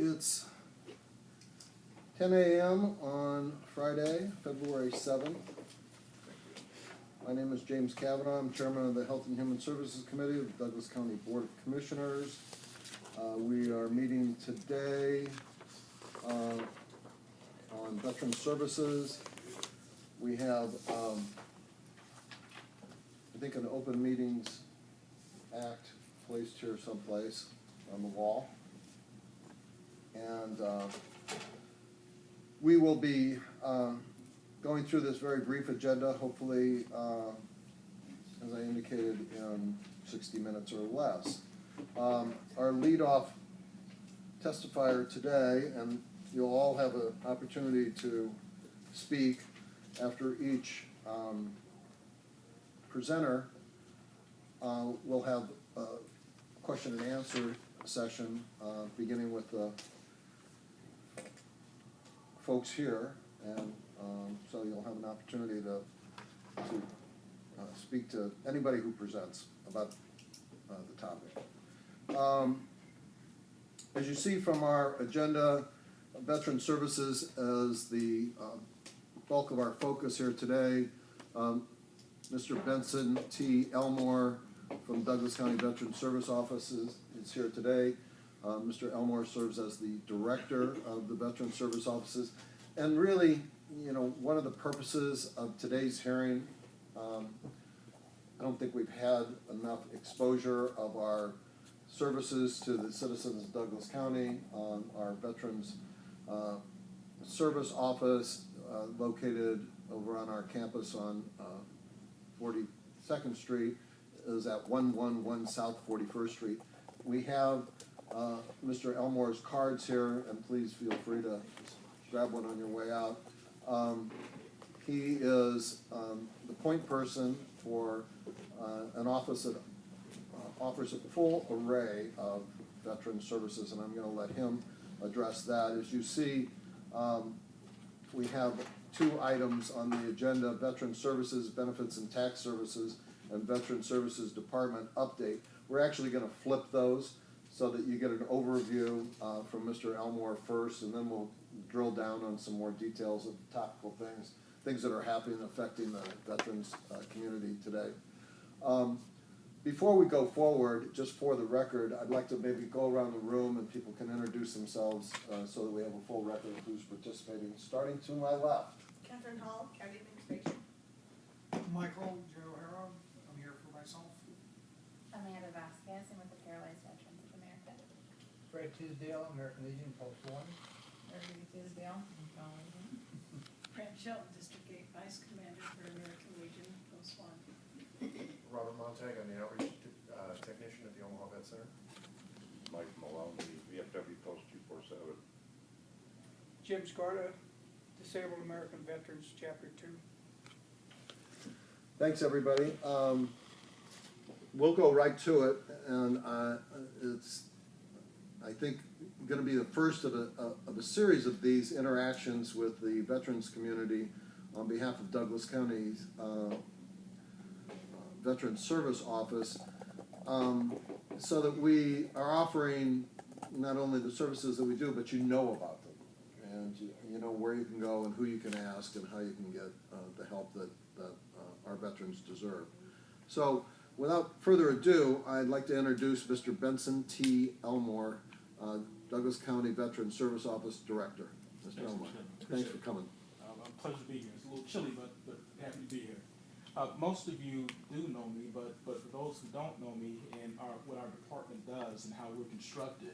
It's 10 a.m. on Friday, February 7th. My name is James Cavanaugh. I'm chairman of the Health and Human Services Committee of the Douglas County Board of Commissioners. We are meeting today on Veteran Services. We have, I think, an Open Meetings Act placed here someplace on the wall. And we will be going through this very brief agenda, hopefully, as I indicated, in 60 minutes or less. Our leadoff testifier today, and you'll all have an opportunity to speak after each presenter, we'll have a question and answer session, beginning with the folks here, and so you'll have an opportunity to speak to anybody who presents about the topic. As you see from our agenda, Veteran Services is the bulk of our focus here today. Mr. Benson T. Elmore from Douglas County Veteran Service Office is here today. Mr. Elmore serves as the director of the Veteran Service Offices. And really, you know, one of the purposes of today's hearing, I don't think we've had enough exposure of our services to the citizens of Douglas County. Our Veterans Service Office, located over on our campus on 42nd Street, is at 111 South 41st Street. We have Mr. Elmore's cards here, and please feel free to grab one on your way out. He is the point person for an office that offers a full array of veteran services, and I'm going to let him address that. As you see, we have two items on the agenda: Veteran Services, Benefits and Tax Services, and Veteran Services Department Update. We're actually going to flip those so that you get an overview from Mr. Elmore first, and then we'll drill down on some more details of topical things that are happening, affecting the veterans community today. Before we go forward, just for the record, I'd like to maybe go around the room and people can introduce themselves so that we have a full record of who's participating. Starting to my left. Catherine Hall, County Administration. Michael Joe Harrow, I'm here for myself. Amanda Vasquez, I'm with the Paralyzed Veterans of America. Fred Tisdale, American Legion, Post 1. Marguerite Tisdale, American Legion. Fran Shelton, District 8 Vice Commander for American Legion, Post 1. Robert Montag, I'm the outreach technician at the Omaha Vet Center. Mike Malone, VFW Post 247. Jim Scarta, Disabled American Veterans, Chapter 2. Thanks, everybody. We'll go right to it, and it's, I think, going to be the first of a series of these interactions with the veterans community on behalf of Douglas County's Veteran Service Office, so that we are offering not only the services that we do, but you know about them, and you know where you can go and who you can ask and how you can get the help that our veterans deserve. So without further ado, I'd like to introduce Mr. Benson T. Elmore, Douglas County Veteran Service Office Director. Mr. Elmore, thanks for coming. A pleasure to be here. It's a little chilly, but happy to be here. Most of you do know me, but for those who don't know me and what our department does and how we're constructed,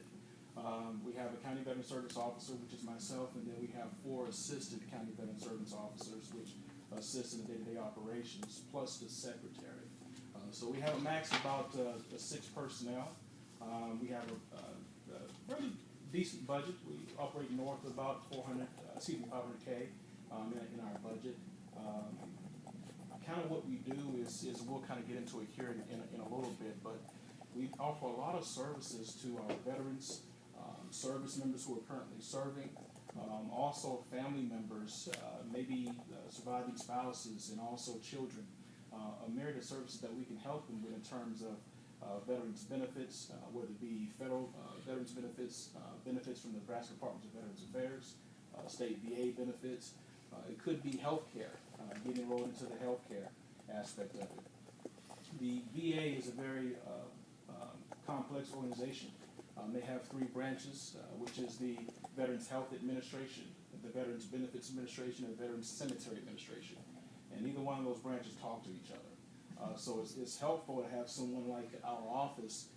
we have a County Veteran Service Officer, which is myself, and then we have 4 assistant County Veteran Service Officers, which assist in the day-to-day operations, plus the secretary. So we have a max of about 6 personnel. We have a really decent budget. We operate north of about 500K in our budget. Kind of what we do is we'll kind of get into it here in a little bit, but we offer a lot of services to our veterans, service members who are currently serving, also family members, maybe surviving spouses, and also children. A myriad of services that we can help them with in terms of veterans benefits, whether it be federal veterans benefits, benefits from the Nebraska Department of Veterans Affairs, state VA benefits. It could be health care, getting enrolled into the health care aspect of it. The VA is a very complex organization. They have 3 branches, which is the Veterans Health Administration, the Veterans Benefits Administration, and the Veterans Cemetery Administration. And neither one of those branches talk to each other. So it's helpful to have someone like our office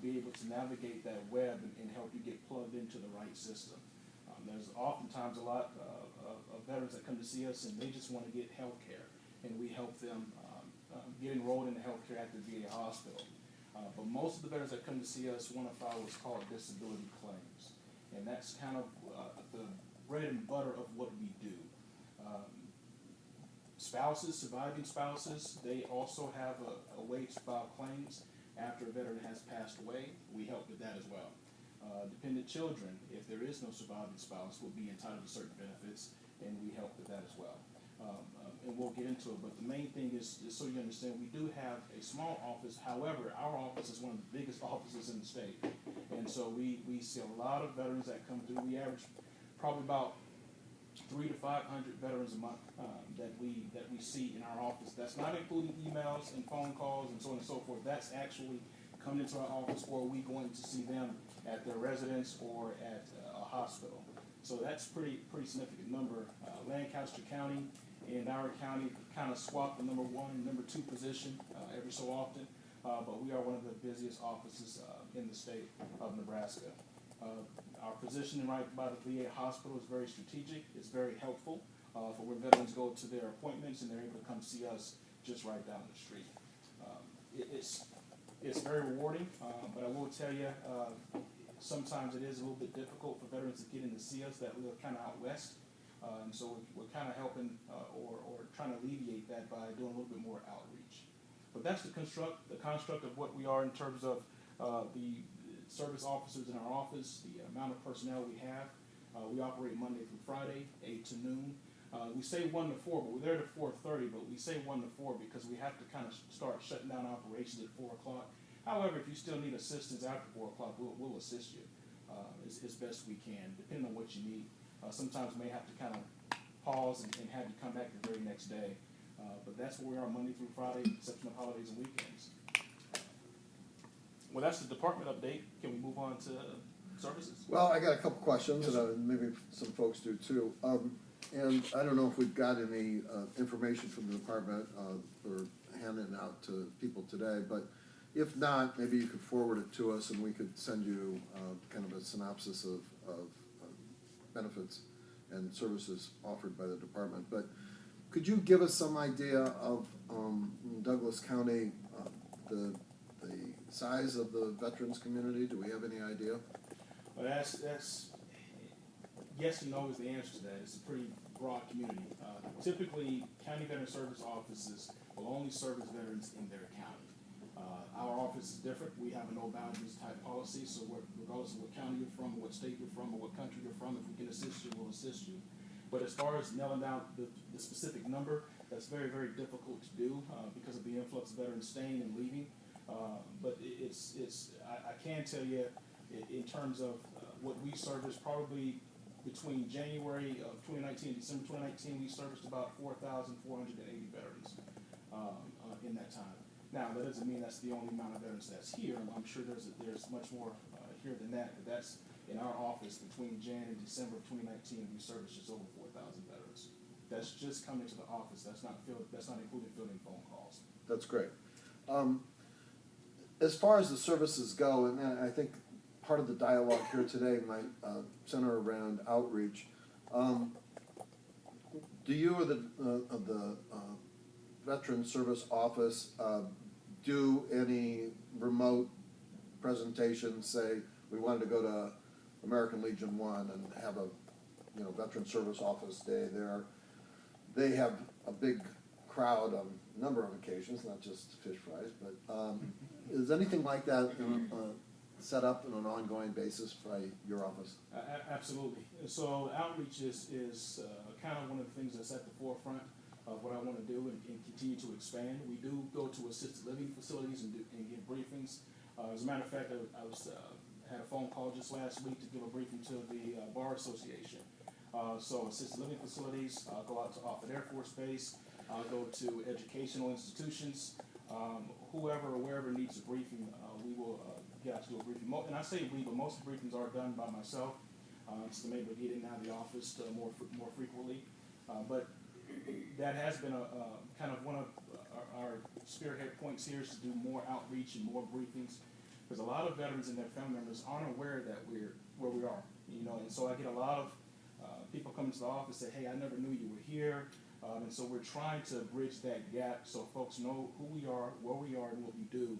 be able to navigate that web and help you get plugged into the right system. There's oftentimes a lot of veterans that come to see us and they just want to get health care, and we help them get enrolled in the health care at the VA hospital. But most of the veterans that come to see us want to file what's called disability claims, and that's kind of the bread and butter of what we do. Spouses, surviving spouses, they also have a way to file claims after a veteran has passed away. We help with that as well. Dependent children, if there is no surviving spouse, will be entitled to certain benefits, and we help with that as well. And we'll get into it, but the main thing is so you understand, we do have a small office. However, our office is one of the biggest offices in the state, and so we see a lot of veterans that come through. We average probably about 300 to 500 veterans a month that we see in our office. That's not including emails and phone calls and so on and so forth. That's actually coming into our office, or we going to see them at their residence or at a hospital. So that's pretty significant number. Lancaster County and our county kind of swap the number 1 and number 2 position every so often, but we are one of the busiest offices in the state of Nebraska. Our positioning right by the VA hospital is very strategic. It's very helpful for when veterans go to their appointments and they're able to come see us just right down the street. It's very rewarding, but I will tell you, sometimes it is a little bit difficult for veterans to get in to see us that live kind of out west. So we're kind of helping or trying to alleviate that by doing a little bit more outreach. But that's the construct of what we are in terms of the service officers in our office, the amount of personnel we have. We operate Monday through Friday, 8 to noon. We say 1 to 4, but we're there to 4:30, but we say 1 to 4 because we have to kind of start shutting down operations at 4 o'clock. However, if you still need assistance after 4 o'clock, we'll assist you as best we can, depending on what you need. Sometimes we may have to kind of pause and have you come back the very next day. But that's where we are Monday through Friday, exception of holidays and weekends. Well, that's the department update. Can we move on to services? Well, I got a couple questions, Yes, and maybe some folks do too. And I don't know if we've got any information from the department or handing out to people today, but if not, maybe you could forward it to us and we could send you kind of a synopsis of benefits and services offered by the department. But could you give us some idea of Douglas County, the size of the veterans community? Do we have any idea? Well, that's yes and no is the answer to that. It's a pretty broad community. Typically, county veteran service offices will only service veterans in their county. Our office is different. We have a no boundaries type policy, so regardless of what county you're from, what state you're from, or what country you're from, if we can assist you, we'll assist you. But as far as nailing down the specific number, that's very, very difficult to do because of the influx of veterans staying and leaving. But I can tell you, in terms of what we service, probably between January of 2019 and December 2019, we serviced about 4,480 veterans in that time. Now, that doesn't mean that's the only amount of veterans that's here. I'm sure there's much more here than that, but that's in our office between Jan and December of 2019, we serviced just over 4,000 veterans. That's just coming to the office. That's not including fielding phone calls. That's great. As far as the services go, and I think part of the dialogue here today might center around outreach. Do you or the Veteran Service Office do any remote presentations? Say we wanted to go to American Legion 1 and have a Veteran Service Office day there. They have a big crowd on a number of occasions, not just fish fries, but is anything like that set up on an ongoing basis by your office? Absolutely. So outreach is kind of one of the things that's at the forefront of what I want to do and continue to expand. We do go to assisted living facilities and give briefings. As a matter of fact, I was had a phone call just last week to give a briefing to the Bar Association. So assisted living facilities, go out to Offutt Air Force Base, go to educational institutions, whoever or wherever needs a briefing, we will get out to do a briefing. And I say we, but most briefings are done by myself. So I'm able to get in and out of the office more frequently. But that has been a kind of one of our spearhead points here is to do more outreach and more briefings, because a lot of veterans and their family members aren't aware that we're where we are, and so I get a lot of people coming to the office say, hey, I never knew you were here, and so we're trying to bridge that gap so folks know who we are, where we are, and what we do.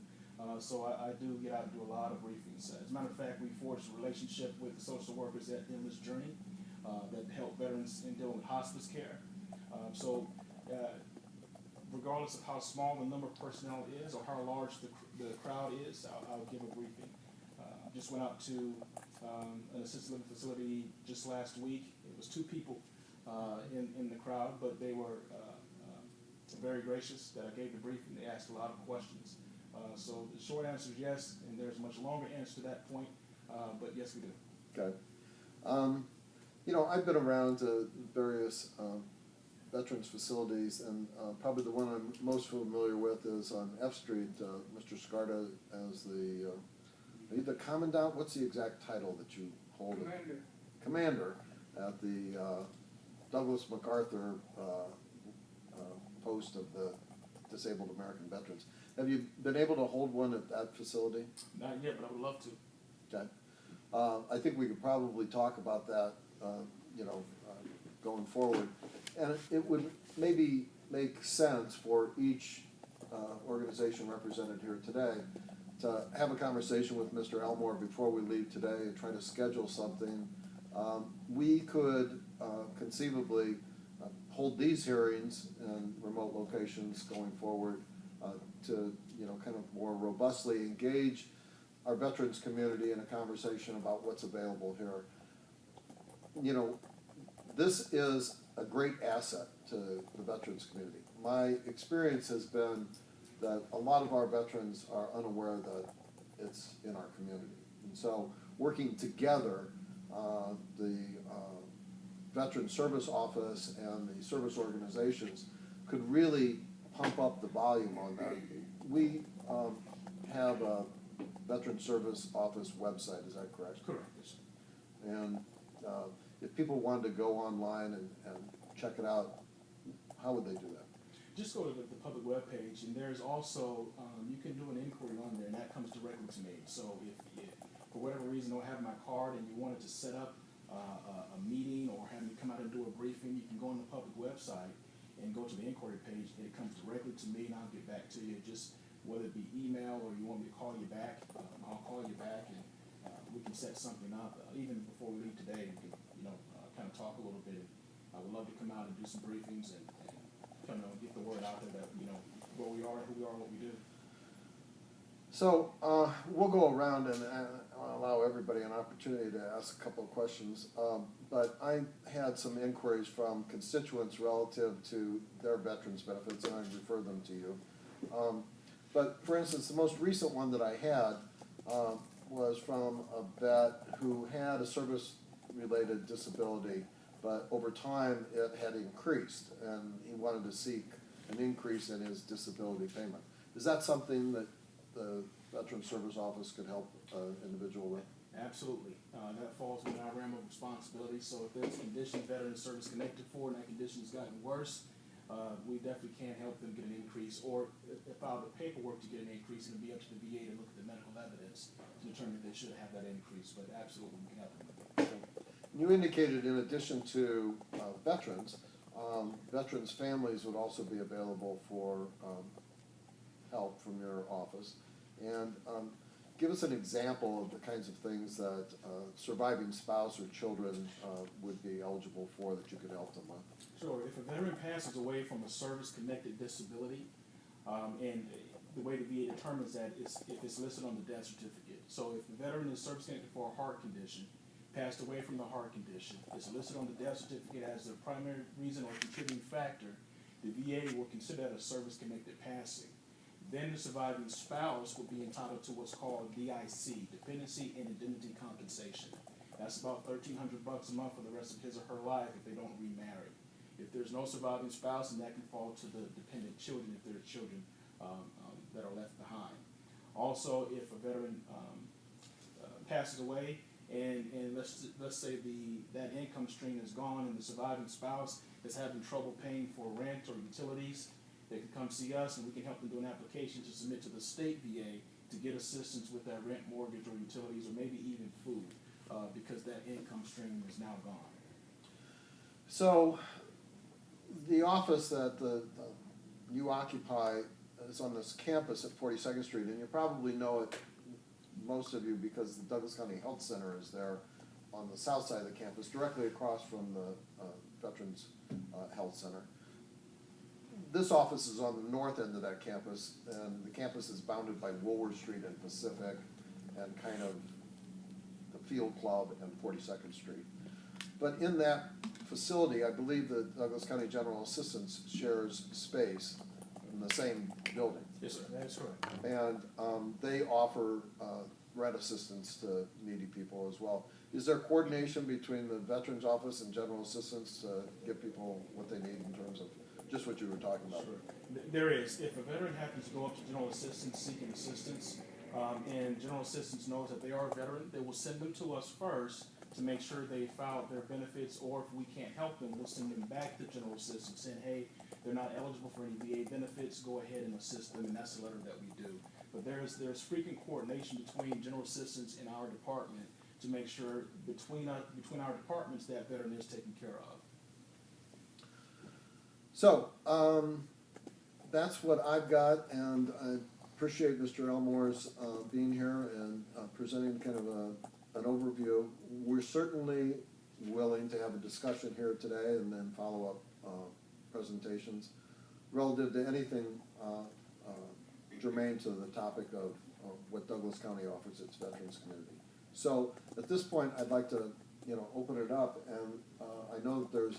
So I do get out and do a lot of briefings. As a matter of fact, we forged a relationship with the social workers at Endless Journey that help veterans in dealing with hospice care. Regardless of how small the number of personnel is or how large the crowd is, I'll give a briefing. Just went out to an assisted living facility just last week. It was 2 people in the crowd, but they were very gracious that I gave the briefing. They asked a lot of questions. So the short answer is yes, and there's a much longer answer to that point, but yes, we do. Okay. I've been around to various veterans facilities, and probably the one I'm most familiar with is on F Street. Mr. Scarta as are you the commandant? What's the exact title that you hold? Commander. Commander at the Douglas MacArthur post of the Disabled American Veterans. Have you been able to hold one at that facility? Not yet, but I would love to. Okay. I think we could probably talk about that, going forward. And it would maybe make sense for each organization represented here today to have a conversation with Mr. Elmore before we leave today and try to schedule something. We could conceivably hold these hearings in remote locations going forward to kind of more robustly engage our veterans community in a conversation about what's available here. This is a great asset to the veterans community. My experience has been that a lot of our veterans are unaware that it's in our community. And so working together, the Veteran Service Office and the service organizations could really pump up the volume on that. We have a Veteran Service Office website, is that correct? Correct. And if people wanted to go online and check it out, how would they do that? Just go to the public webpage, and there's also, you can do an inquiry on there, and that comes directly to me. So if for whatever reason you don't have my card and you wanted to set up a meeting or have me come out and do a briefing, you can go on the public website and go to the inquiry page, and it comes directly to me, and I'll get back to you. Just whether it be email or you want me to call you back, I'll call you back, and we can set something up. Even before we leave today, we can kind of talk a little bit. I would love to come out and do some briefings and kind of get the word out there that where we are, who we are, what we do. So we'll go around and allow everybody an opportunity to ask a couple of questions. But I had some inquiries from constituents relative to their veterans benefits, and I refer them to you. But for instance, the most recent one that I had was from a vet who had a service-related disability, but over time it had increased, and he wanted to seek an increase in his disability payment. Is that something that the Veteran Service Office could help an individual with? Absolutely. That falls within our realm of responsibility. So if there's a condition veteran service connected for and that condition has gotten worse, we definitely can help them get an increase, or file the paperwork to get an increase, and it'll be up to the VA to look at the medical evidence to determine if they should have that increase. But absolutely, we can help them. You indicated in addition to veterans, veterans' families would also be available for help from your office. And give us an example of the kinds of things that surviving spouse or children would be eligible for that you could help them with. Sure. If a veteran passes away from a service-connected disability, and the way the VA determines that is if it's listed on the death certificate. So if the veteran is service-connected for a heart condition, passed away from the heart condition, it's listed on the death certificate as the primary reason or contributing factor, the VA will consider that a service-connected passing. then the surviving spouse will be entitled to what's called DIC, Dependency and Indemnity Compensation. That's about $1,300 a month for the rest of his or her life if they don't remarry. If there's no surviving spouse, then that can fall to the dependent children if there are children that are left behind. Also, if a veteran passes away and let's say that income stream is gone and the surviving spouse is having trouble paying for rent or utilities, they can come see us and we can help them do an application to submit to the state VA to get assistance with that rent, mortgage, or utilities, or maybe even food, because that income stream is now gone. So, the office that you occupy is on this campus at 42nd Street, and you probably know it, most of you, because the Douglas County Health Center is there on the south side of the campus, directly across from the Veterans Health Center. This office is on the north end of that campus, and the campus is bounded by Woolworth Street and Pacific, and kind of the Field Club and 42nd Street. But in that facility, I believe the Douglas County General Assistance shares space in the same building. Yes, sir, that is correct. And they offer rent assistance to needy people as well. Is there coordination between the Veterans Office and General Assistance to give people what they need in terms of just what you were talking about? Sure. There is. If a veteran happens to go up to General Assistance seeking assistance, and General Assistance knows that they are a veteran, they will send them to us first to make sure they filed their benefits, or if we can't help them, we'll send them back to General Assistance saying, hey, they're not eligible for any VA benefits, go ahead and assist them, and that's the letter that we do. But there's frequent coordination between General Assistance and our department to make sure between our departments that veteran is taken care of. So, that's what I've got, and I appreciate Mr. Elmore's being here and presenting kind of an overview. We're certainly willing to have a discussion here today and then follow-up presentations relative to anything germane to the topic of what Douglas County offers its veterans community. So at this point, I'd like to open it up, and I know that there's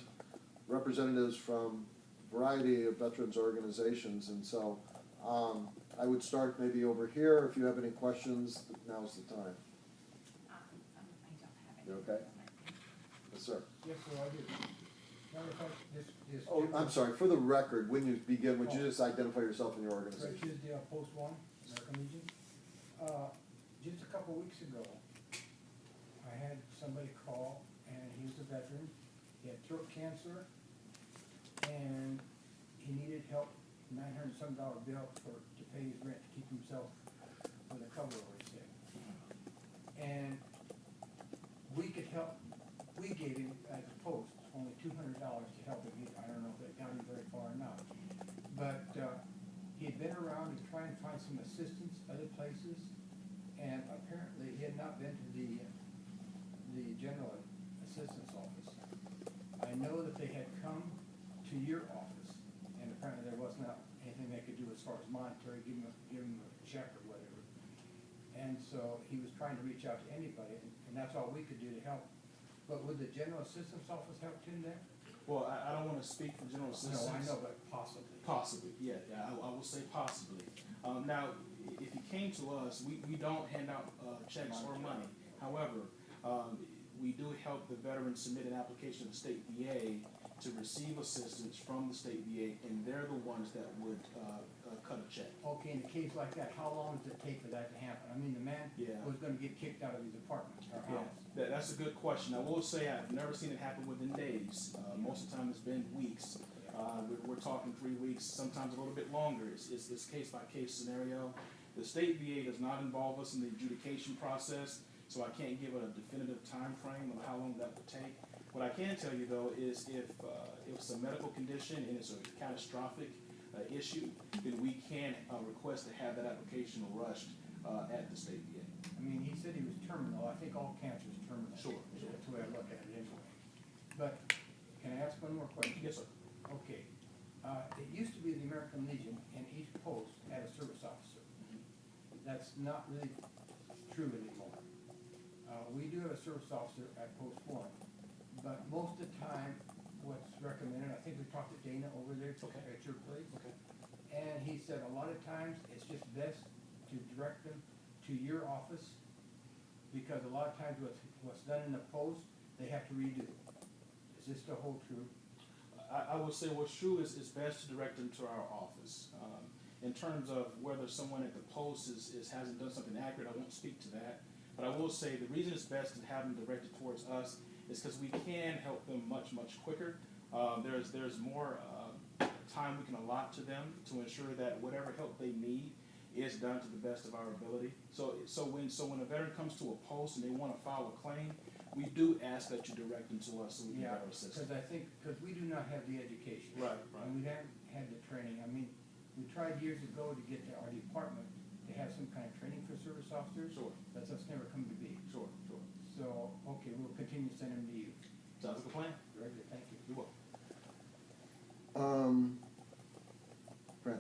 representatives from a variety of veterans organizations, and so I would start maybe over here. If you have any questions, now's the time. I don't have it. You okay? Yes, sir. Yes, sir, I do. Matter of fact, this. Oh, I'm sorry, for the record, when you begin, would you just identify yourself and your Fred organization? Tisdale, Post 1, American Legion. Just a couple weeks ago, I had somebody call, and he was a veteran. He had throat cancer, and he needed help, $900 bill to pay his rent to keep himself with a cover over his head. And we could help. We gave him, as a post, only $200 to help him. I don't know if that got him very far or not. But he had been around to try and find some assistance other places, and apparently he had not been to the General Assistance Office. I know that they had come to your office, and apparently there was not anything they could do as far as monetary, give him a check or whatever. And so he was trying to reach out to anybody, and that's all we could do to help. But would the General Assistance Office help him there? Well, I don't want to speak for General Assistance. No, I know, but possibly. Possibly, yeah, I will say possibly. Now, if he came to us, we don't hand out checks or money. However, we do help the veteran submit an application to the state VA to receive assistance from the state VA, and they're the ones that would cut a check. Okay, in a case like that, how long does it take for that to happen? I mean, the man Yeah. was gonna get kicked out of his apartment or Yeah, house. that's a good question. I will say I've never seen it happen within days. Most of the time it's been weeks. We're talking 3 weeks, sometimes a little bit longer. It's case-by-case scenario. The state VA does not involve us in the adjudication process, so I can't give a definitive time frame of how long that would take. What I can tell you though is if it's a medical condition and it's a catastrophic issue, then we can request to have that application rushed at the state VA. I mean, he said he was terminal. I think all cancer is terminal. Sure. That's the way I look at it anyway. But can I ask one more question? Yes, sir. Okay. It used to be the American Legion, and each post had a service officer. That's not really true anymore. We do have a service officer at Post 1, but most of the time, what's recommended, I think we talked to Dana over there Okay. at your place. Okay. And he said a lot of times it's just best to direct them to your office, because a lot of times what's done in the post, they have to redo. Is this the whole truth? I would say what's true is it's best to direct them to our office. In terms of whether someone at the post hasn't done something accurate, I won't speak to that. But I will say the reason it's best to have them directed towards us is because we can help them much, much quicker. There's more time we can allot to them to ensure that whatever help they need is done to the best of our ability. So when a veteran comes to a post and they want to file a claim, we do ask that you direct them to us so we can better assist them. Because we do not have the education. Right. And we haven't had the training. I mean, we tried years ago to get our department to have some kind of training for service officers. Sure. That's never come to be. Sure. So, okay, we'll continue to send them to you. Sounds like a plan. Very good, thank you. You're welcome. Fran?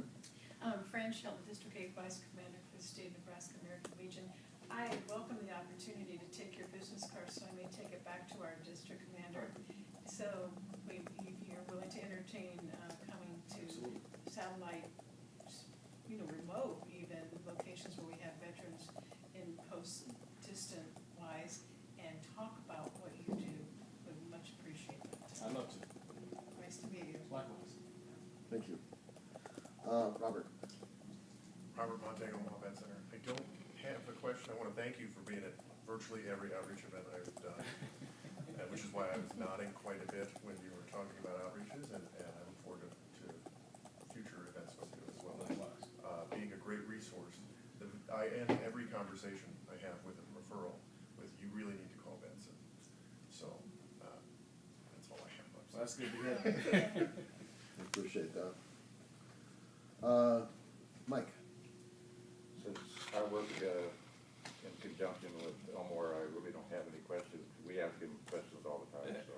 Fran Shelton, District 8 Vice Commander for the State of Nebraska American Legion. I welcome the opportunity to take your business card, so I may take it back to our district commander. So, if you're willing to entertain coming to Absolutely. satellite, remote even, locations where we have veterans in post distant wise, and talk about what you do, would much appreciate that. I'd love to. Nice to meet you. Likewise. Thank you. Robert? Robert Montag, Omaha Vet Center. I don't have a question. I want to thank you for being at virtually every outreach event I've done, which is why I was nodding quite a bit when you were talking about outreaches, and I look forward to future events with you as well. Likewise. Being a great resource. I end every conversation I have with a referral with, you really need to call Benson. So, that's all I have. Well, that's good to hear. I appreciate that. Mike? Since I work in conjunction with Elmore, I really don't have any questions. We ask him questions all the time, so.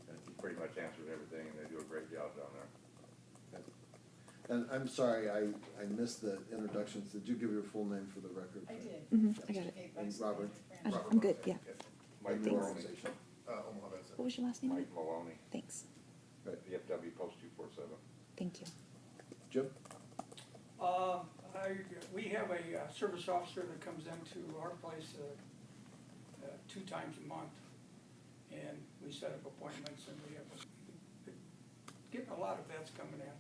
And he pretty much answers everything, and they do a great job down there. And I'm sorry, I missed the introductions. Did you give your full name for the record? I did. I got it. District 8 And Vice Robert? Commander Fran I'm good, yeah. Mike And your Maloney. organization? Omaha Vet Center. What was your last name? Mike Maloney, Thanks. Right. VFW Post 247. Thank you. Jim? We have a service officer that comes into our place 2 times a month, and we set up appointments, and we have getting a lot of vets coming in.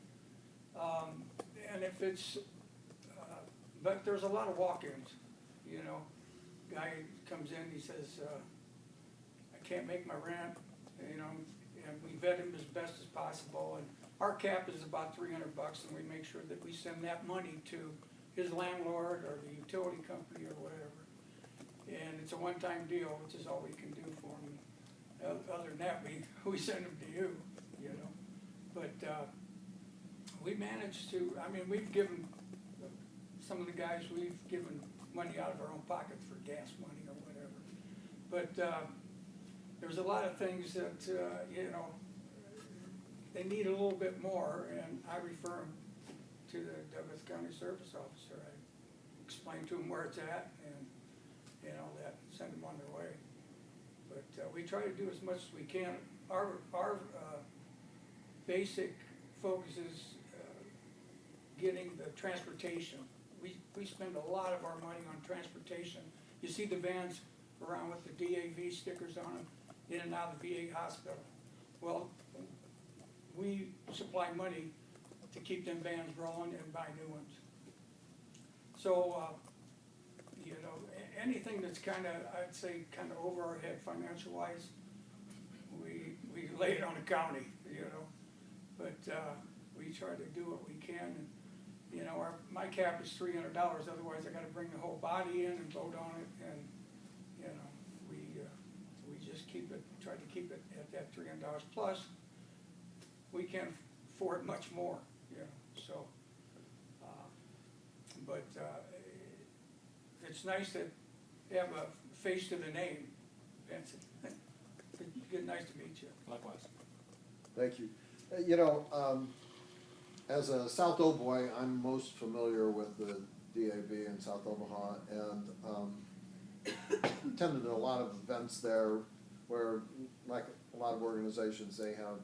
And if it's, but there's a lot of walk-ins, Guy comes in, he says, I can't make my rent, and we vet him as best as possible, and our cap is about $300, and we make sure that we send that money to his landlord or the utility company or whatever. And it's a one-time deal, which is all we can do for him. Other than that, we send them to you, But we managed to, we've given, some of the guys, we've given money out of our own pockets for gas money or whatever. But there's a lot of things that, they need a little bit more, and I refer them to the Douglas County Service Officer. I explain to them where it's at, and, that, send them on their way. But we try to do as much as we can. Our basic focus is getting the transportation. We spend a lot of our money on transportation. You see the vans around with the DAV stickers on them, in and out of the VA hospital. Well, we supply money to keep them vans rolling and buy new ones. So, anything that's I'd say over our head financial-wise, we lay it on the county, But we try to do what we can, and my cap is $300. Otherwise, I got to bring the whole body in and vote on it, and we just try to keep it at that $300 plus. We can't afford much more, So, but it's nice to have a face to the name, Vincent. Good, nice to meet you. Likewise. Thank you. As a South O boy, I'm most familiar with the DAV in South Omaha, and attended a lot of events there where, like a lot of organizations, they have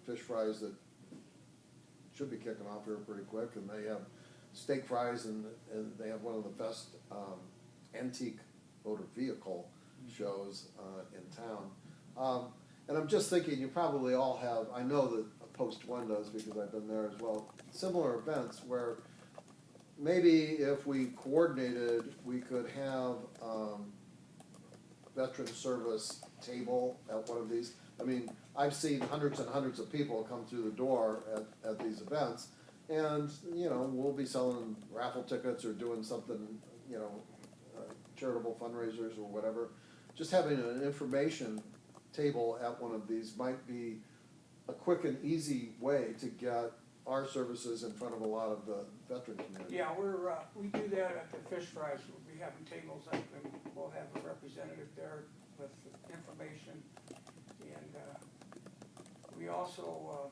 fish fries that should be kicking off here pretty quick, and they have steak fries, and they have one of the best antique motor vehicle shows in town. And I'm just thinking, you probably all have, I know that Post One does because I've been there as well, similar events where maybe if we coordinated, we could have veteran service table at one of these. I mean, I've seen hundreds and hundreds of people come through the door at these events, and, you know, we'll be selling raffle tickets or doing something, you know, charitable fundraisers or whatever. Just having an information table at one of these might be a quick and easy way to get our services in front of a lot of the veteran community. Yeah, we do that at the fish fries. We'll be having tables up, and we'll have a representative there with information. And we also,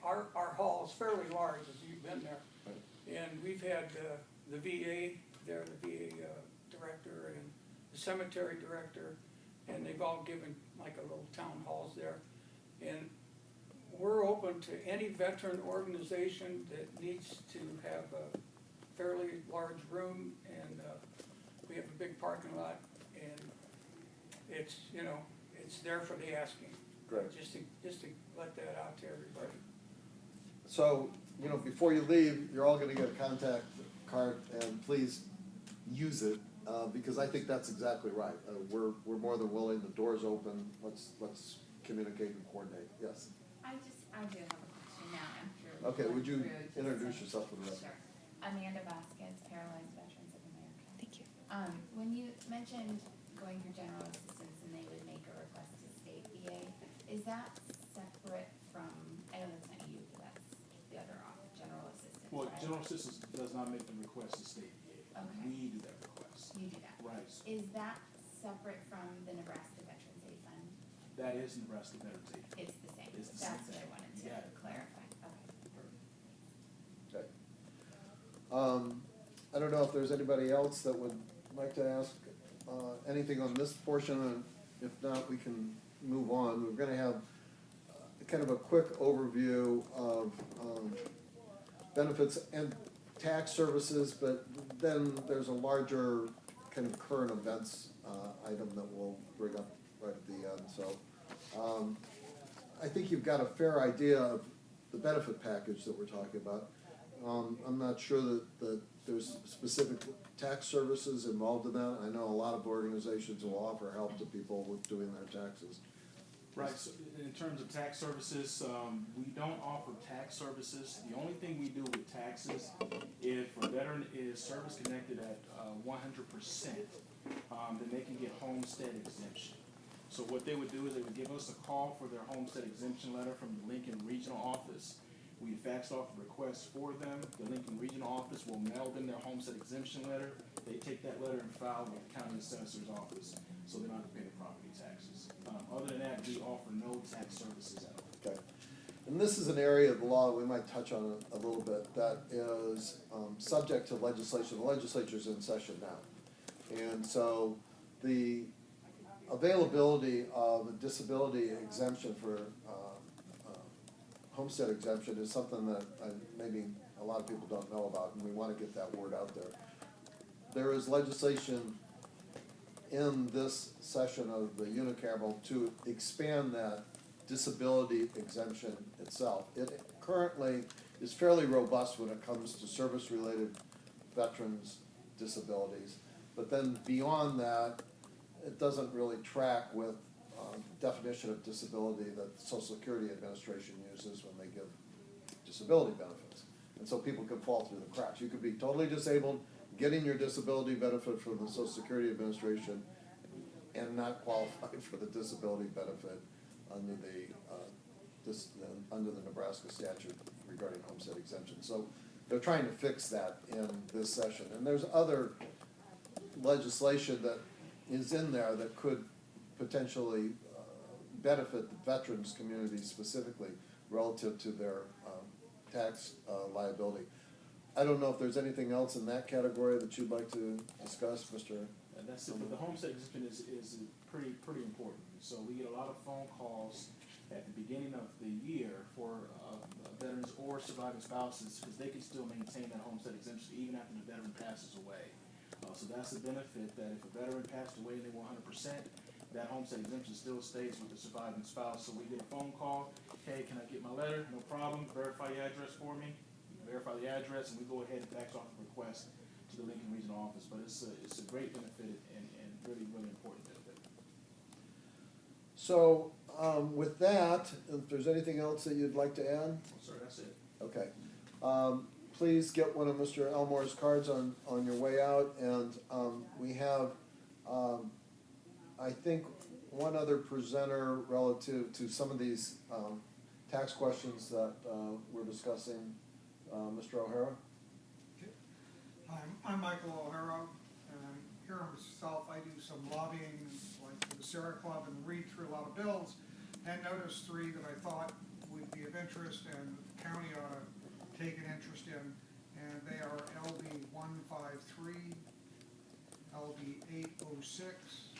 our hall is fairly large, as you've been there. And we've had the VA there, the VA director and the cemetery director, and they've all given like a little town halls there. And we're open to any veteran organization that needs to have a fairly large room, and we have a big parking lot, and it's, you know, it's there for the asking. Great. Just to let that out to everybody. So, you know, before you leave, you're all gonna get a contact card, and please use it, because I think that's exactly right. We're more than willing, the door's open, let's communicate and coordinate, yes. I do have a question now after. we Okay, went would you through just introduce some- yourself for the record? Sure. Amanda Vasquez, Paralyzed Veterans of America. Thank you. When you mentioned going through general assistance and they would make a request to state VA, is that separate from, I know that's not you, but that's the other general assistance, Well, right? general assistance does not make the request to state VA. Okay. We do that request. You do that. Right. Is that separate from the Nebraska Veterans Aid Fund? That is Nebraska Veterans Aid. It's the same. It's the That's same. what I wanted to Yeah. clarify. Okay. Okay. I don't know if there's anybody else that would like to ask anything on this portion, and if not, we can move on. We're gonna have kind of a quick overview of benefits and tax services, but then there's a larger kind of current events item that we'll bring up right at the end. So I think you've got a fair idea of the benefit package that we're talking about. I'm not sure that there's specific tax services involved in that. I know a lot of organizations will offer help to people with doing their taxes. Right, so in terms of tax services, we don't offer tax services. The only thing we do with taxes, if a veteran is service connected at 100%, then they can get homestead exemption. So what they would do is they would give us a call for their homestead exemption letter from the Lincoln Regional Office. We fax off a request for them. The Lincoln Regional Office will mail them their homestead exemption letter. They take that letter and file with the county assessor's office, so they don't have to pay the property taxes. Other than that, we offer no tax services at all. Okay. And this is an area of the law we might touch on a little bit that is subject to legislation. The legislature's in session now. And so the availability of a disability exemption for homestead exemption is something that maybe a lot of people don't know about, and we want to get that word out there. There is legislation in this session of the unicameral to expand that disability exemption itself. It currently is fairly robust when it comes to service-related veterans' disabilities, but then beyond that, it doesn't really track with definition of disability that the Social Security Administration uses when they give disability benefits. And so people can fall through the cracks. You could be totally disabled, getting your disability benefit from the Social Security Administration, and not qualify for the disability benefit under the Nebraska statute regarding homestead exemption. So they're trying to fix that in this session. And there's other legislation that is in there that could potentially benefit the veterans community specifically relative to their tax liability. I don't know if there's anything else in that category that you'd like to discuss, Mr. And that's it. But the homestead exemption is pretty important. So we get a lot of phone calls at the beginning of the year for veterans or surviving spouses, because they can still maintain that homestead exemption even after the veteran passes away. So that's a benefit, that if a veteran passed away and they were 100%, that homestead exemption still stays with the surviving spouse. So we get a phone call, hey, can I get my letter? No problem, verify your address for me. Verify the address, and we go ahead and fax off the request to the Lincoln Regional Office. But it's a great benefit and really, really important benefit. So, with that, if there's anything else that you'd like to add? Sir, that's it. Okay. Please get one of Mr. Elmore's cards on your way out, and we have, I think, one other presenter relative to some of these tax questions that we're discussing. Mr. O'Hara? I'm Michael O'Hara, and here in myself I do some lobbying, like for the Sierra Club, and read through a lot of bills, and noticed three that I thought would be of interest and the county ought to take an interest in, and they are LB 153, LB 806,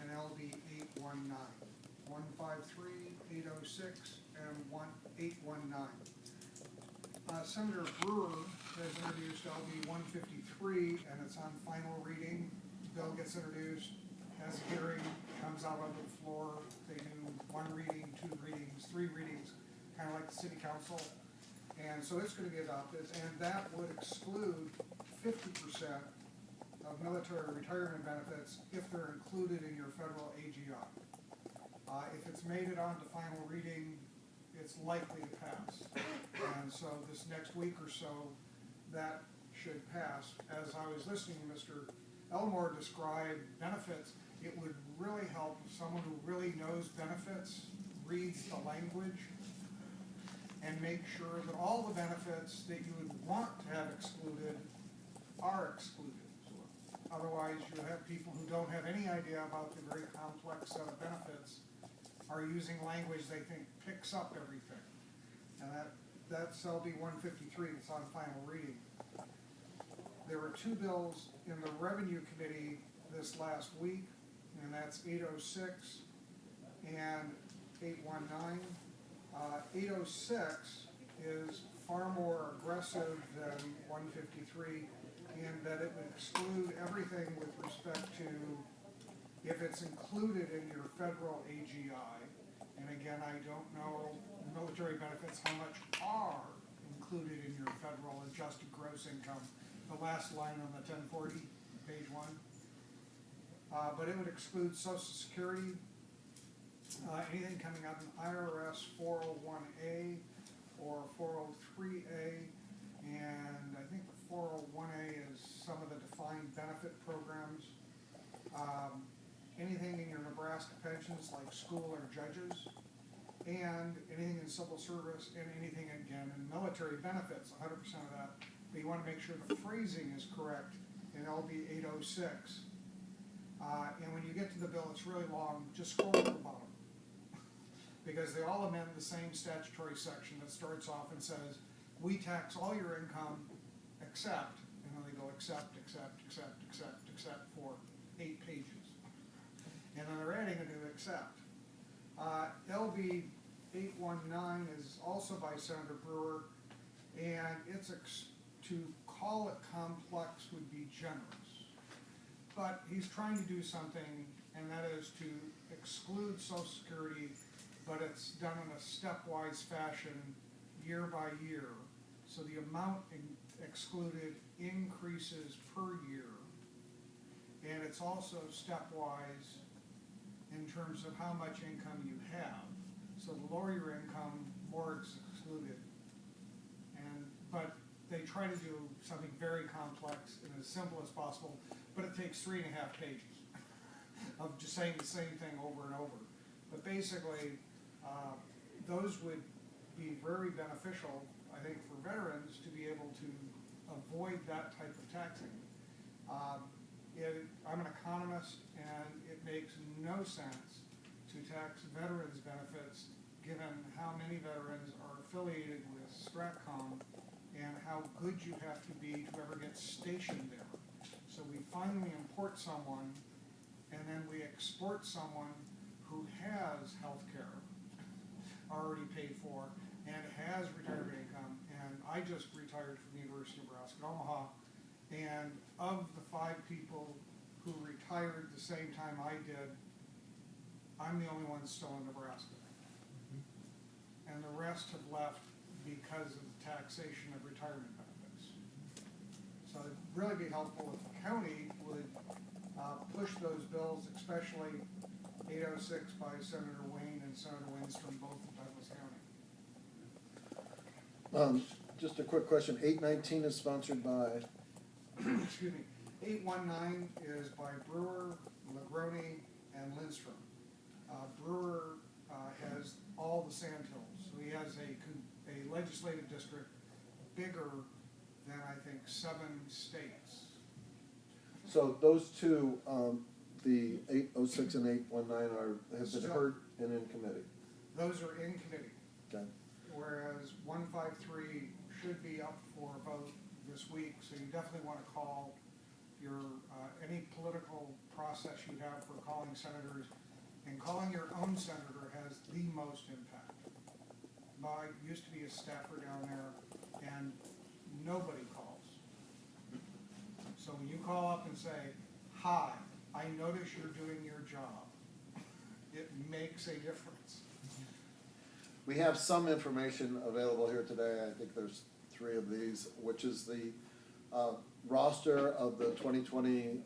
and LB 819. 153, 806, and 819. Senator Brewer has introduced LB 153, and it's on final reading. The bill gets introduced, has a hearing, comes out onto the floor. They do one reading, two readings, three readings, kind of like the city council. And so it's going to be adopted, and that would exclude 50% of military retirement benefits if they're included in your federal AGI. If it's made it onto final reading, it's likely to pass. And so this next week or so, that should pass. As I was listening to Mr. Elmore describe benefits, it would really help if someone who really knows benefits reads the language and make sure that all the benefits that you would want to have excluded are excluded. Otherwise, you have people who don't have any idea about the very complex set of benefits are using language they think picks up everything. And that's LB 153 that's on final reading. There were two bills in the Revenue Committee this last week, and that's 806 and 819. 806 is far more aggressive than 153 in that it would exclude everything with respect to if it's included in your federal AGI. And again, I don't know military benefits how much are included in your federal adjusted gross income. The last line on the 1040, page 1. But it would exclude Social Security, anything coming out in IRS 401A or 403A, and I think the 401A is some of the defined benefit programs. Anything in your Nebraska pensions like school or judges, and anything in civil service, and anything again in military benefits, 100% of that. But you want to make sure the phrasing is correct in LB 806. And when you get to the bill, it's really long, just scroll to the bottom. Because they all amend the same statutory section that starts off and says, we tax all your income except, and then they go except for 8 pages. And then they're adding a new except. LB 819 is also by Senator Brewer, and it's to call it complex would be generous. But he's trying to do something, and that is to exclude Social Security, but it's done in a stepwise fashion, year by year. So the amount excluded increases per year, and it's also stepwise in terms of how much income you have. So the lower your income, more is excluded. But they try to do something very complex and as simple as possible, but it takes 3.5 pages of just saying the same thing over and over. But basically, those would be very beneficial, I think, for veterans to be able to avoid that type of taxing. I'm an economist, and it makes no sense to tax veterans' benefits given how many veterans are affiliated with STRATCOM and how good you have to be to ever get stationed there. So we finally import someone, and then we export someone who has health care already paid for, and has retirement income. And I just retired from the University of Nebraska at Omaha, and of the 5 people who retired the same time I did, I'm the only one still in Nebraska. And the rest have left because of the taxation of retirement benefits. So it'd really be helpful if the county would push those bills, especially 806 by Senator Wayne and Senator Winstrom, both of Douglas County. Just a quick question, 819 is sponsored by, Excuse me, 819 is by Brewer, Lagroni, and Lindstrom. Brewer has all the sandhills, so he has a legislative district bigger than I think 7 states. so those two, the 806 and 819 have been heard and in committee. Those are in committee, Okay. whereas 153 should be up for a vote this week, so you definitely want to call your, any political process you have for calling senators, and calling your own senator has the most impact. I used to be a staffer down there, and nobody calls. So when you call up and say, hi, I notice you're doing your job, it makes a difference. We have some information available here today. I think there's 3 of these, which is the roster of the 2020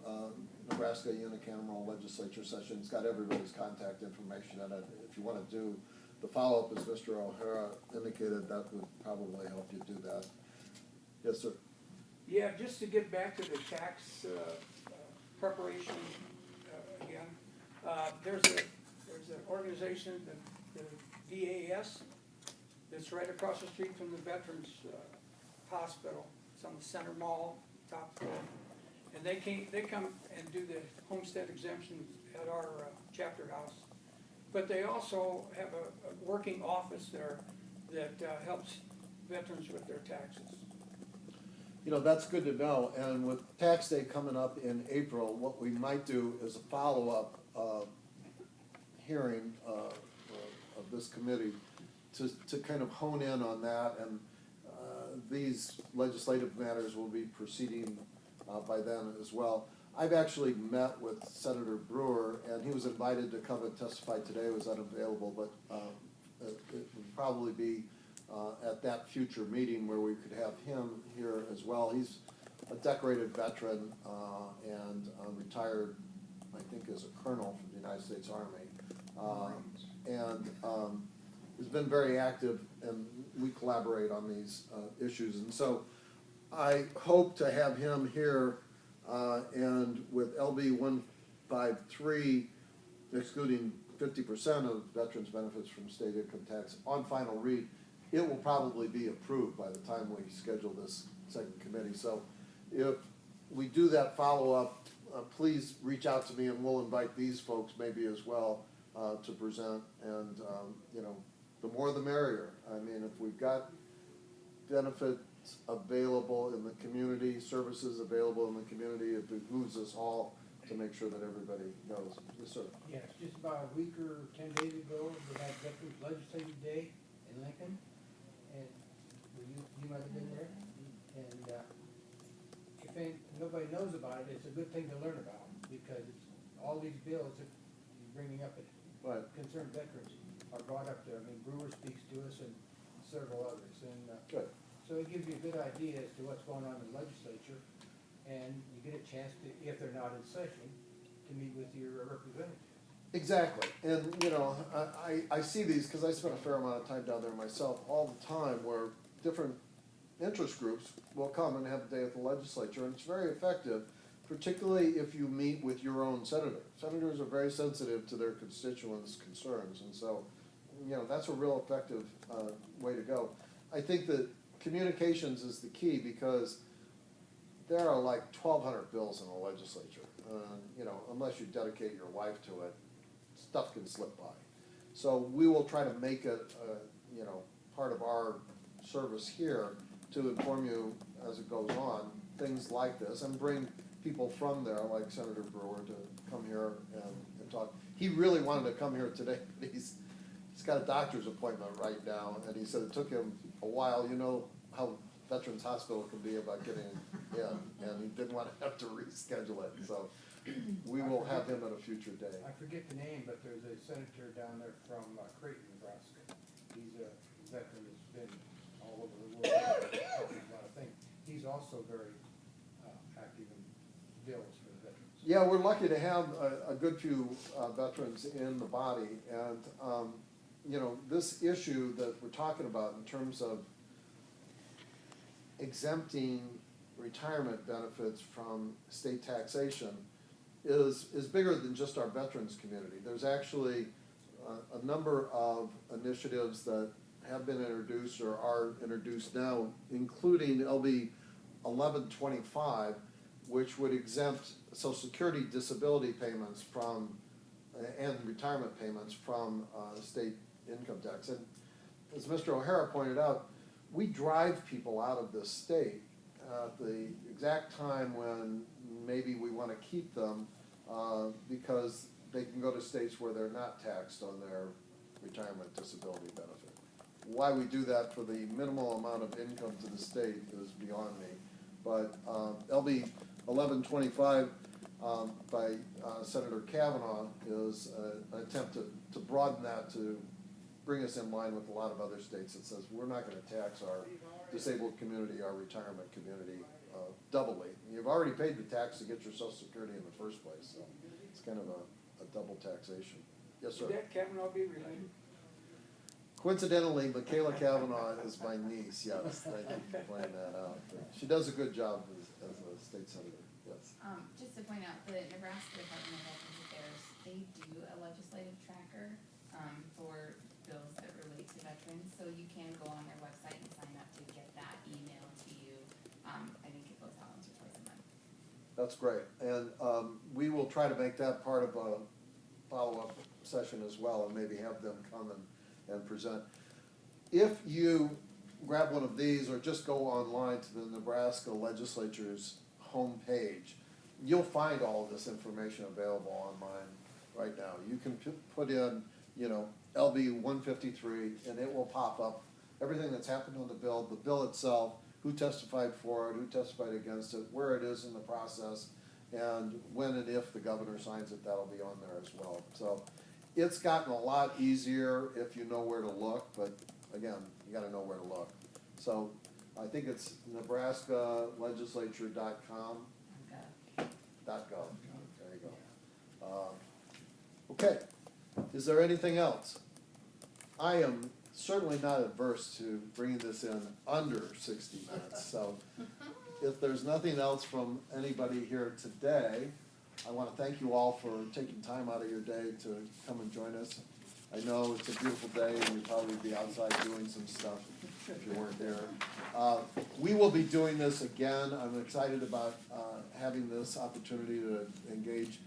Nebraska unicameral legislature session. It's got everybody's contact information in it. If you want to do the follow-up, as Mr. O'Hara indicated, that would probably help you do that. Yes, sir. Yeah, just to get back to the tax preparation again, there's an organization, the VAS, that's right across the street from the Veterans Hospital. It's on the Center Mall, top floor. And they come and do the homestead exemption at our chapter house. But they also have a working office there that helps veterans with their taxes. You know, that's good to know, and with tax day coming up in April, what we might do is a follow-up hearing of this committee to kind of hone in on that, and these legislative matters will be proceeding by then as well. I've actually met with Senator Brewer, and he was invited to come and testify today, was unavailable, but it would probably be at that future meeting where we could have him here as well. He's a decorated veteran and retired, I think, as a colonel from the United States Army. And has been very active, and we collaborate on these issues. And so I hope to have him here, and with LB 153 excluding 50% of veterans' benefits from state income tax on final read, it will probably be approved by the time we schedule this second committee. So if we do that follow-up, please reach out to me, and we'll invite these folks maybe as well to present. And you know, the more the merrier. I mean, if we've got benefits available in the community, services available in the community, it behooves us all to make sure that everybody knows. Yes, sir. Yes, just about a week or 10 days ago, we had Veterans Legislative Day in Lincoln, and you might have been there. And if nobody knows about it, it's a good thing to learn about, because it's, all these bills that you're bringing up that concern veterans are brought up there. I mean, Brewer speaks to us and several others, and Good. so it gives you a good idea as to what's going on in the legislature, and you get a chance to, if they're not in session, to meet with your representatives. Exactly, and you know, I see these because I spent a fair amount of time down there myself all the time, where different interest groups will come and have a day at the legislature, and it's very effective, particularly if you meet with your own senator. Senators are very sensitive to their constituents' concerns, and so, you know, that's a real effective way to go. I think that communications is the key, because there are like 1,200 bills in the legislature. You know, unless you dedicate your life to it, stuff can slip by. So we will try to make it, you know, part of our service here to inform you as it goes on, things like this, and bring people from there, like Senator Brewer, to come here and talk. He really wanted to come here today, but he's got a doctor's appointment right now, and he said it took him a while, you know how Veterans Hospital can be about getting in, and he didn't want to have to reschedule it, so we will have him at a future day. I forget the name, but there's a senator down there from Creighton, Nebraska. He's a veteran that's been all over the world, talking about a thing. He's also very active in bills for the veterans. Yeah, we're lucky to have a good few veterans in the body, and, you know, this issue that we're talking about in terms of exempting retirement benefits from state taxation is bigger than just our veterans community. There's actually a number of initiatives that have been introduced or are introduced now, including LB 1125, which would exempt Social Security disability payments from, and retirement payments from state income tax. And as Mr. O'Hara pointed out, we drive people out of this state at the exact time when maybe we want to keep them because they can go to states where they're not taxed on their retirement disability benefit. Why we do that for the minimal amount of income to the state is beyond me. But LB 1125 by Senator Kavanaugh is an attempt to broaden that to bring us in line with a lot of other states that says we're not going to tax our disabled community, our retirement community doubly. You've already paid the tax to get your Social Security in the first place, so it's kind of a double taxation. Yes, sir. Would that Kavanaugh be related? Coincidentally, Michaela Kavanaugh is my niece, yes, thank you for pointing that out. She does a good job as a state senator, yes. Just to point out, the Nebraska Department of Veterans Affairs, they do a legislative tracker, for bills that relate to veterans, so you can go on their website and sign up to get that email to you. I think it goes out once or twice a month. That's great, and we will try to make that part of a follow-up session as well, and maybe have them come and present. If you grab one of these, or just go online to the Nebraska Legislature's homepage, you'll find all of this information available online right now. You can put in, you know, LB 153, and it will pop up everything that's happened on the bill itself, who testified for it, who testified against it, where it is in the process, and when and if the governor signs it, that'll be on there as well. So it's gotten a lot easier if you know where to look, but again, you gotta know where to look. So I think it's nebraskalegislature.com. .gov. There you go. Okay, is there anything else? I am certainly not averse to bringing this in under 60 minutes, so if there's nothing else from anybody here today, I want to thank you all for taking time out of your day to come and join us. I know it's a beautiful day and you'll probably be outside doing some stuff if you weren't there. We will be doing this again. I'm excited about having this opportunity to engage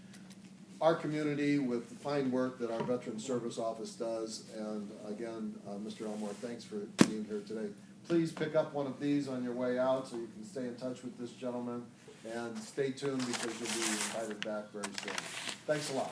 our community with the fine work that our Veterans Service Office does. And again, Mr. Elmore, thanks for being here today. Please pick up one of these on your way out so you can stay in touch with this gentleman. And stay tuned because you'll be invited back very soon. Thanks a lot.